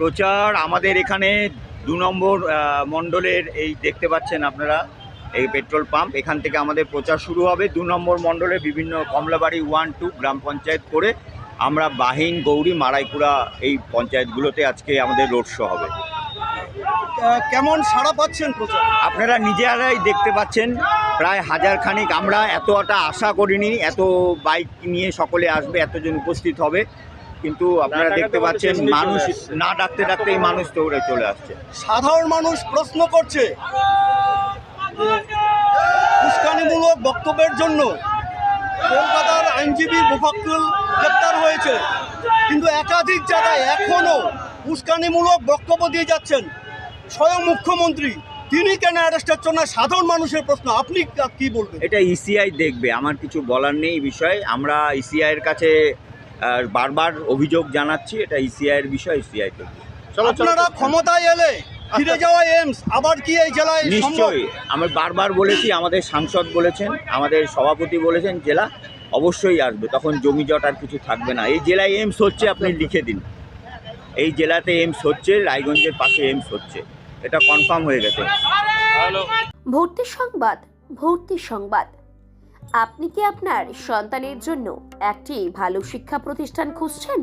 প্রচার আমাদের এখানে ২ নম্বর মণ্ডলের এই দেখতে পাচ্ছেন আপনারা এই পেট্রোল পাম্প, এখান থেকে আমাদের প্রচার শুরু হবে। ২ নম্বর মণ্ডলে বিভিন্ন কমলাবাড়ি 1, 2 গ্রাম পঞ্চায়েত করে আমরা বাহিন, গৌরী, মারাইপুরা এই পঞ্চায়েতগুলোতে আজকে আমাদের রোড শো হবে। কেমন সাড়া পাচ্ছেন প্রচার? আপনারা নিজেরাই দেখতে পাচ্ছেন প্রায় 1000 খানিক। আমরা এতটা আশা করিনি এত বাইক নিয়ে সকলে আসবে, এতজন উপস্থিত হবে, কিন্তু আপনারা দেখতে পাচ্ছেন মানুষ না ডাকতে ডাকতেই মানুষ দৌড়ে চলে আসছে। সাধারণ মানুষ প্রশ্ন করছে উস্কানিমূলক বক্তব্যের জন্য কলকাতার আইনজীবী মুফাক্কুল গ্রেপ্তার হয়েছে, কিন্তু একাধিক জায়গায় এখনও উস্কানিমূলক বক্তব্য দিয়ে যাচ্ছেন স্বয়ং মুখ্যমন্ত্রী। তিনি কেন অ্যারেস্ট হচ্ছেন না? সাধারণ মানুষের প্রশ্ন, আপনি কি বলবেন? এটা ইসিআই দেখবে, আমার কিছু বলার নেই এই বিষয়ে। আমরা ইসিআইয়ের কাছে বারবার অভিযোগ জানাচ্ছি, এটা ইসিআইয়ের বিষয়, ইসিআই দেখবে। আপনারা ক্ষমতায় এলে ফিরে যাওয়া এইমস আবার কি এই জেলায় সম্ভব? নিশ্চয়ই, আমি বারবার বলেছি, আমাদের সাংসদ বলেছেন, আমাদের সভাপতি বলেছেন জেলা অবশ্যই আসবে, তখন জমি জট আর কিছু থাকবে না। এই জেলায় এইমস হচ্ছে, আপনি লিখে দিন, এই জেলাতে এইমস হচ্ছে, রায়গঞ্জের পাশে এইমস হচ্ছে, এটা কনফার্ম হয়ে গেছে। ভর্তি সংবাদ, ভর্তি সংবাদ। আপনি কি আপনার সন্তানের জন্য একটি ভালো শিক্ষা প্রতিষ্ঠান খুঁজছেন?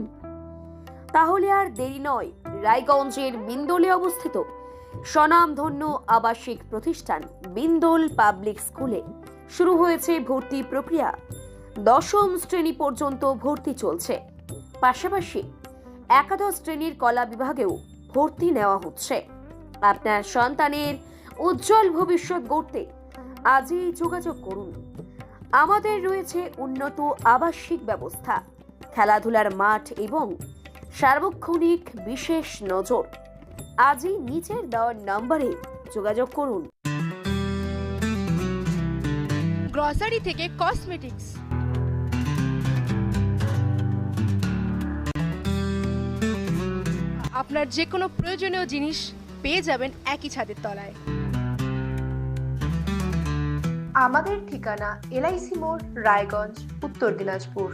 তাহলে আর দেরি নয়, রায়গঞ্জের বিন্দোলে অবস্থিত স্বনামধন্য আবাসিক প্রতিষ্ঠান বিন্দোল পাবলিক স্কুলে শুরু হয়েছে ভর্তি প্রক্রিয়া। 10ম শ্রেণী পর্যন্ত ভর্তি চলছে, পাশাপাশি একাদশ শ্রেণীর কলা বিভাগেও ভর্তি নেওয়া হচ্ছে। আপনার সন্তানের উজ্জ্বল ভবিষ্যৎ গড়তে আজই যোগাযোগ করুন। আমাদের রয়েছে উন্নত আবাসিক ব্যবস্থা, খেলাধুলার মাঠ এবং সার্বক্ষণিক বিশেষ নজর। আজই নিচের দেওয়া নম্বরে যোগাযোগ করুন। গ্রসারি থেকে কসমেটিক্স, আপনার যে কোনো প্রয়োজনীয় জিনিস পেয়ে যাবেন একই ছাদের তলায়। আমাদের ঠিকানা LIC মোড়, রায়গঞ্জ, উত্তর দিনাজপুর।